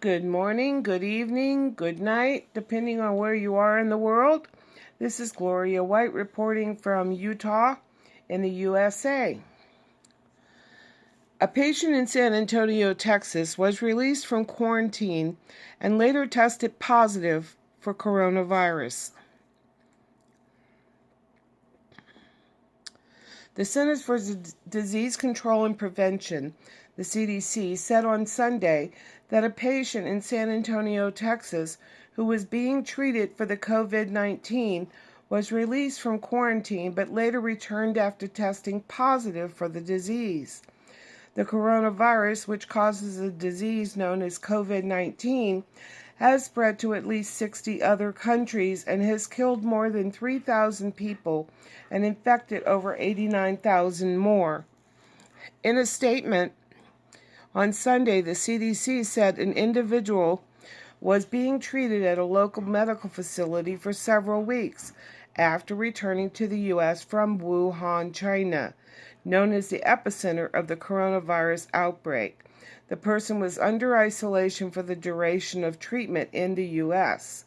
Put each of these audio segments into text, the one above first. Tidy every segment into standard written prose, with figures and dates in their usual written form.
Good morning, good evening, good night, depending on where you are in the world. This is Gloria White reporting from Utah in the USA. A patient in San Antonio, Texas, was released from quarantine and later tested positive for coronavirus. The Centers for Disease Control and Prevention, the CDC, said on Sunday that a patient in San Antonio, Texas, who was being treated for the COVID-19 was released from quarantine but later returned after testing positive for the disease. The coronavirus, which causes a disease known as COVID-19, has spread to at least 60 other countries and has killed more than 3,000 people and infected over 89,000 more. In a statement on Sunday, the CDC said an individual was being treated at a local medical facility for several weeks after returning to the U.S. from Wuhan, China, known as the epicenter of the coronavirus outbreak. The person was under isolation for the duration of treatment in the U.S.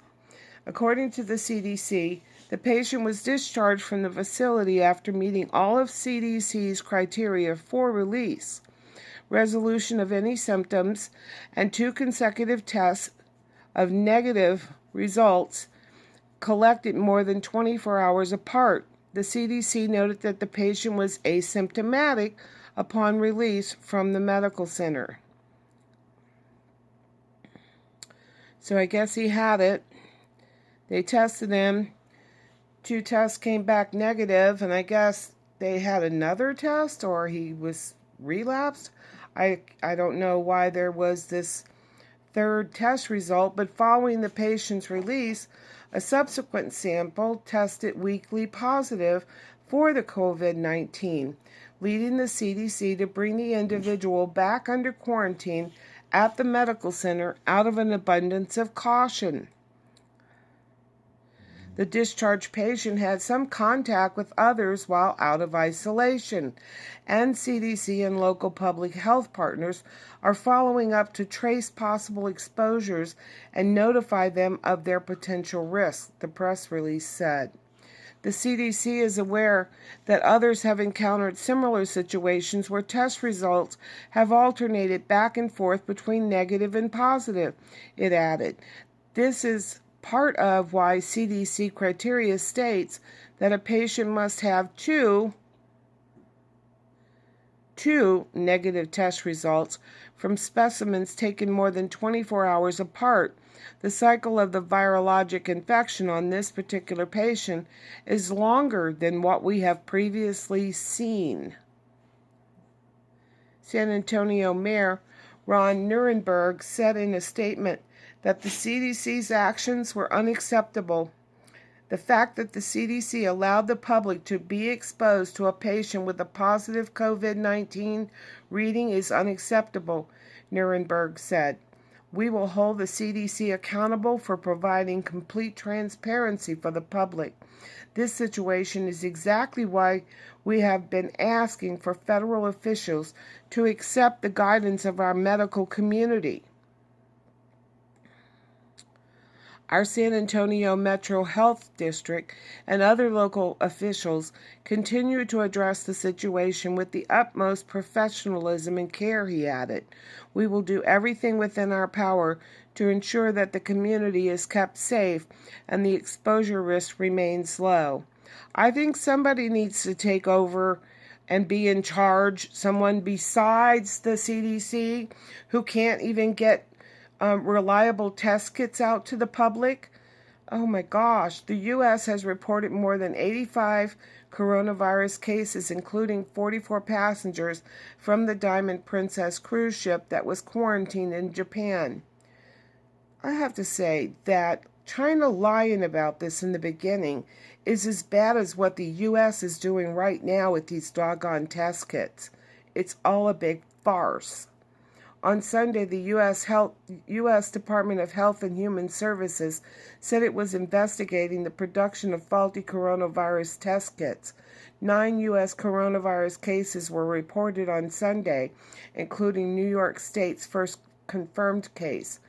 According to the CDC, the patient was discharged from the facility after meeting all of CDC's criteria for release, resolution of any symptoms, and 2 consecutive tests of negative results collected more than 24 hours apart. The CDC noted that the patient was asymptomatic upon release from the medical center. So I guess he had it. They tested him. 2 tests came back negative, and I guess they had another test, or he was relapsed. I don't know why there was this 3rd test result, but following the patient's release, a subsequent sample tested weakly positive for the COVID-19, leading the CDC to bring the individual back under quarantine at the medical center out of an abundance of caution. The discharged patient had some contact with others while out of isolation, and CDC and local public health partners are following up to trace possible exposures and notify them of their potential risks, the press release said. The CDC is aware that others have encountered similar situations where test results have alternated back and forth between negative and positive, it added. This is part of why CDC criteria states that a patient must have two negative test results from specimens taken more than 24 hours apart. The cycle of the virologic infection on this particular patient is longer than what we have previously seen. San Antonio Mayor Ron Nirenberg said in a statement that the CDC's actions were unacceptable. The fact that the CDC allowed the public to be exposed to a patient with a positive COVID-19 reading is unacceptable, Nirenberg said. We will hold the CDC accountable for providing complete transparency for the public. This situation is exactly why we have been asking for federal officials to accept the guidance of our medical community. Our San Antonio Metro Health District and other local officials continue to address the situation with the utmost professionalism and care, he added. We will do everything within our power to ensure that the community is kept safe and the exposure risk remains low. I think somebody needs to take over and be in charge, someone besides the CDC who can't even get reliable test kits out to the public. Oh my gosh, the U.S. has reported more than 85 coronavirus cases, including 44 passengers from the Diamond Princess cruise ship that was quarantined in Japan. I have to say that China lying about this in the beginning is as bad as what the U.S. is doing right now with these doggone test kits. It's all a big farce. On Sunday, the U.S. Department of Health and Human Services said it was investigating the production of faulty coronavirus test kits. 9 U.S. coronavirus cases were reported on Sunday, including New York State's first confirmed case.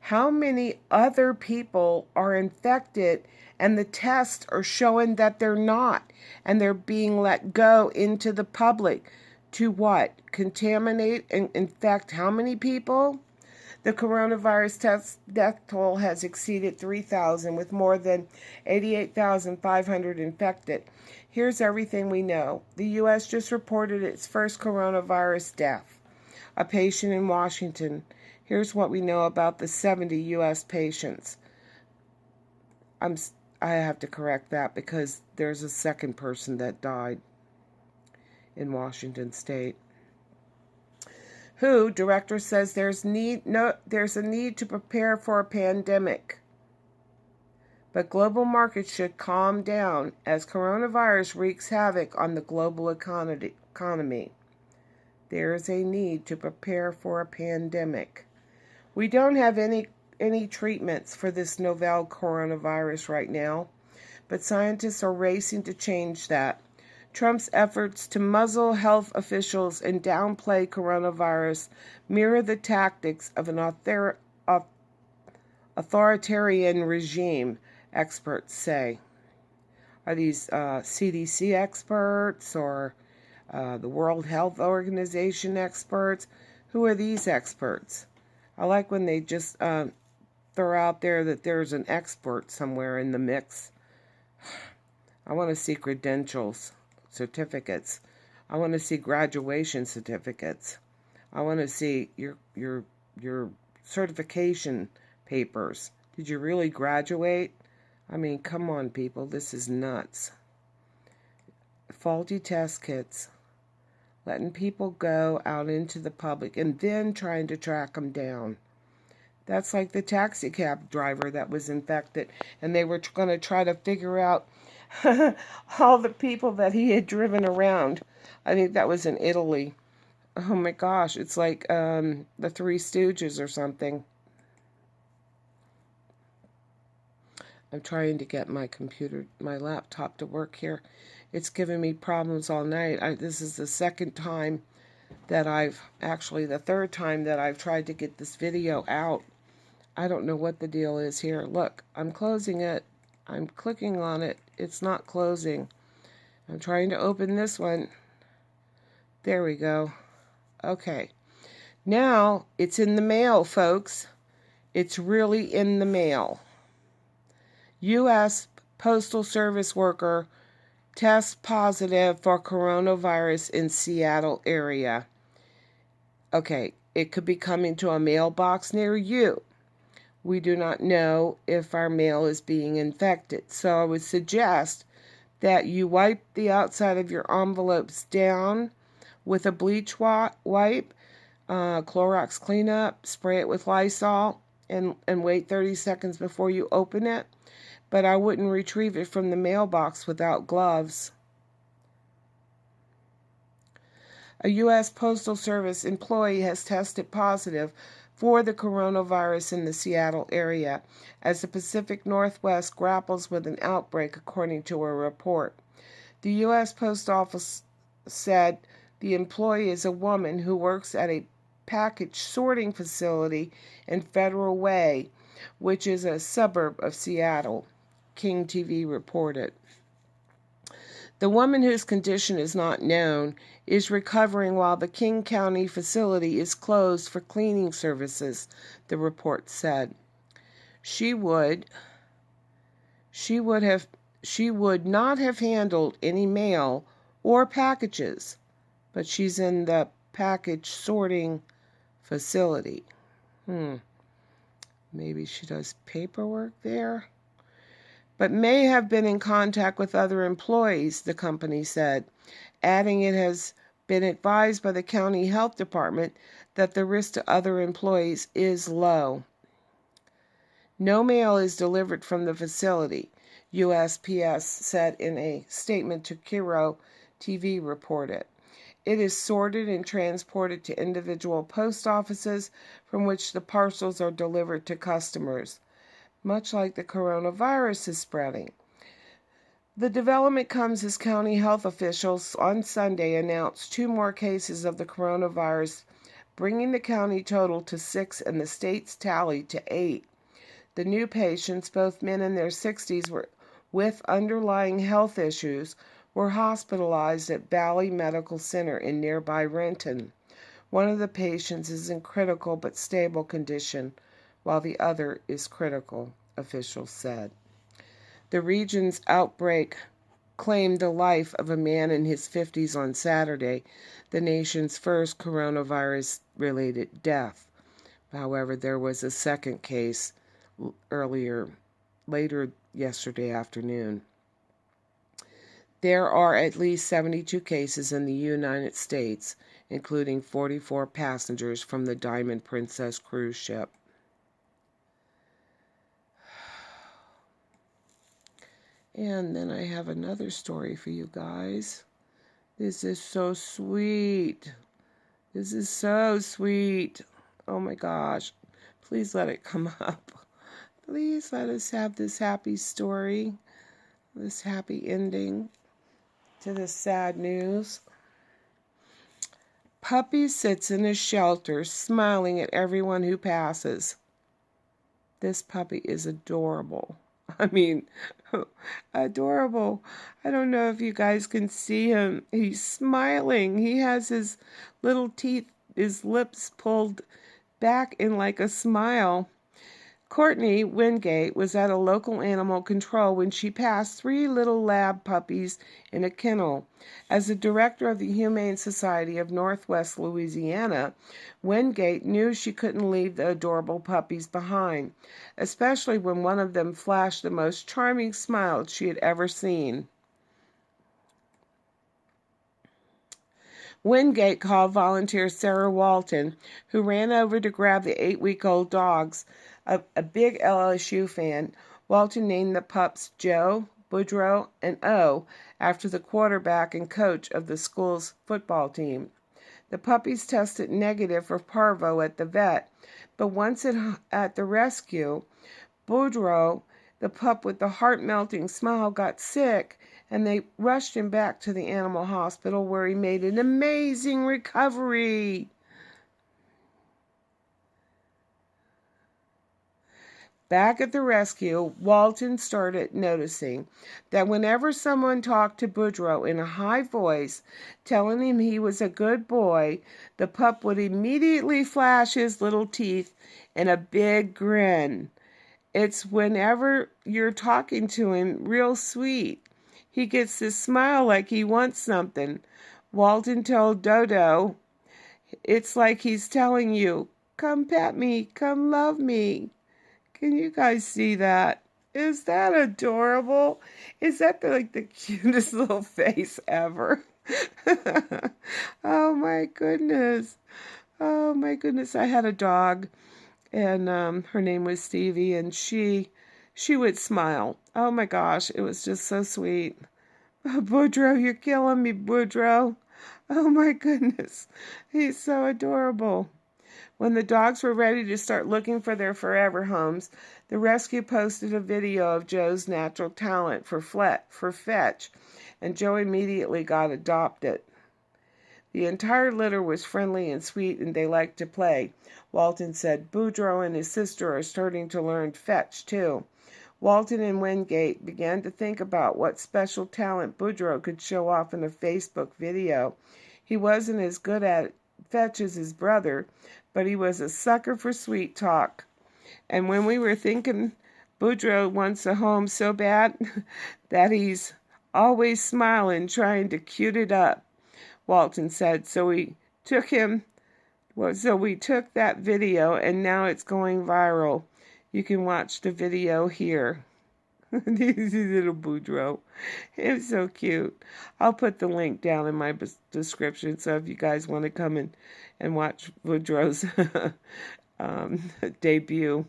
How many other people are infected and the tests are showing that they're not, and they're being let go into the public to what? Contaminate and infect how many people? The coronavirus death toll has exceeded 3,000 with more than 88,500 infected. Here's everything we know. The U.S. just reported its first coronavirus death, a patient in Washington. Here's what we know about the 70 U.S. patients. I have to correct that because there's a second person that died in Washington State. WHO director says there's a need to prepare for a pandemic. But global markets should calm down as coronavirus wreaks havoc on the global economy. There is a need to prepare for a pandemic. We don't have any treatments for this novel coronavirus right now, but scientists are racing to change that. Trump's efforts to muzzle health officials and downplay coronavirus mirror the tactics of an authoritarian regime, experts say. Are these CDC experts or the World Health Organization experts? Who are these experts? I like when they just throw out there that there's an expert somewhere in the mix. I want to see credentials, certificates. I want to see graduation certificates. I want to see your certification papers. Did you really graduate? I mean, come on, people. This is nuts. Faulty test kits. Letting people go out into the public and then trying to track them down. That's like the taxi cab driver that was infected, and they were going to try to figure out all the people that he had driven around. I think that was in Italy. Oh my gosh, it's like the Three Stooges or something. I'm trying to get my laptop to work here. It's given me problems all night. This is the second time that the third time that I've tried to get this video out. I don't know what the deal is here. Look, I'm closing it. I'm clicking on it. It's not closing. I'm trying to open this one. There we go. Okay. Now it's in the mail, folks. It's really in the mail. U.S. Postal Service worker tests positive for coronavirus in Seattle area. Okay, it could be coming to a mailbox near you. We do not know if our mail is being infected, so I would suggest that you wipe the outside of your envelopes down with a bleach wipe, Clorox cleanup, spray it with Lysol, and wait 30 seconds before you open it. But I wouldn't retrieve it from the mailbox without gloves. A U.S. Postal Service employee has tested positive for the coronavirus in the Seattle area as the Pacific Northwest grapples with an outbreak, according to a report. The U.S. Post Office said the employee is a woman who works at a package sorting facility in Federal Way, which is a suburb of Seattle, King TV reported. The woman, whose condition is not known, is recovering while the King County facility is closed for cleaning services, the report said. She would not have handled any mail or packages, but she's in the package sorting facility. Maybe she does paperwork there? But may have been in contact with other employees, the company said, adding it has been advised by the county health department that the risk to other employees is low. No mail is delivered from the facility, USPS said in a statement to Kiro TV reported. It is sorted and transported to individual post offices from which the parcels are delivered to customers, much like the coronavirus is spreading. The development comes as county health officials on Sunday announced 2 more cases of the coronavirus bringing the county total to 6 and the state's tally to 8. The new patients, both men in their 60s with underlying health issues, were hospitalized at Valley Medical Center in nearby Renton. One of the patients is in critical but stable condition, while the other is critical, officials said. The region's outbreak claimed the life of a man in his 50s on Saturday, the nation's first coronavirus-related death. However, there was a second case later yesterday afternoon. There are at least 72 cases in the United States, including 44 passengers from the Diamond Princess cruise ship. And then I have another story for you guys. This is so sweet. This is so sweet. Oh my gosh. Please let it come up. Please let us have this happy story, this happy ending to this sad news. Puppy sits in a shelter smiling at everyone who passes. This puppy is adorable. I mean, adorable. I don't know if you guys can see him. He's smiling. He has his little teeth, his lips pulled back in like a smile. Courtney Wingate was at a local animal control when she passed 3 little lab puppies in a kennel. As the director of the Humane Society of Northwest Louisiana, Wingate knew she couldn't leave the adorable puppies behind, especially when one of them flashed the most charming smile she had ever seen. Wingate called volunteer Sarah Walton, who ran over to grab the 8-week-old dogs. A big LSU fan, Walton named the pups Joe, Boudreaux, and O after the quarterback and coach of the school's football team. The puppies tested negative for parvo at the vet, but once at the rescue, Boudreaux, the pup with the heart-melting smile, got sick, and they rushed him back to the animal hospital where he made an amazing recovery. Back at the rescue, Walton started noticing that whenever someone talked to Boudreaux in a high voice, telling him he was a good boy, the pup would immediately flash his little teeth in a big grin. It's whenever you're talking to him real sweet, he gets this smile like he wants something. Walton told Dodo, it's like he's telling you, come pet me, come love me. Can you guys see that? Is that adorable? Is that like the cutest little face ever? Oh my goodness. Oh my goodness. I had a dog, and her name was Stevie, and she would smile. Oh my gosh, it was just so sweet. Oh, Boudreaux, you're killing me, Boudreaux. Oh my goodness. He's so adorable. When the dogs were ready to start looking for their forever homes, the rescue posted a video of Joe's natural talent for fetch, and Joe immediately got adopted. The entire litter was friendly and sweet, and they liked to play. Walton said Boudreaux and his sister are starting to learn fetch, too. Walton and Wingate began to think about what special talent Boudreaux could show off in a Facebook video. He wasn't as good at fetch as his brother, but he was a sucker for sweet talk. And when we were thinking Boudreaux wants a home so bad that he's always smiling, trying to cute it up, Walton said. So we took that video, and now it's going viral. You can watch the video here. This little Boudreaux. It's so cute. I'll put the link down in my description, so if you guys want to come and watch Boudreaux's debut.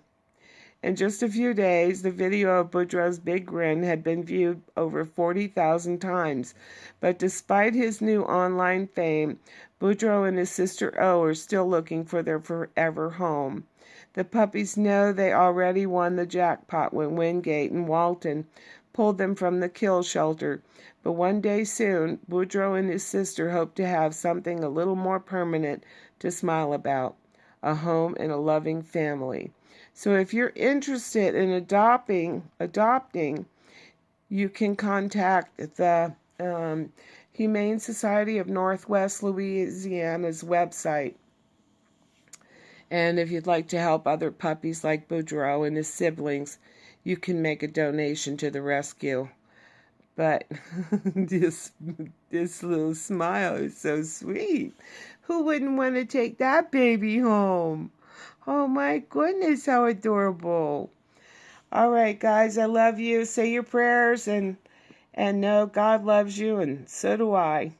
In just a few days, the video of Boudreaux's big grin had been viewed over 40,000 times. But despite his new online fame, Boudreaux and his sister O are still looking for their forever home. The puppies know they already won the jackpot when Wingate and Walton pulled them from the kill shelter. But one day soon, Boudreaux and his sister hope to have something a little more permanent to smile about: a home and a loving family. So if you're interested in adopting, you can contact the Humane Society of Northwest Louisiana's website. And if you'd like to help other puppies like BURREAUX and his siblings, you can make a donation to the rescue. But this little smile is so sweet. Who wouldn't want to take that baby home? Oh my goodness, how adorable. All right, guys, I love you. Say your prayers and know God loves you, and so do I.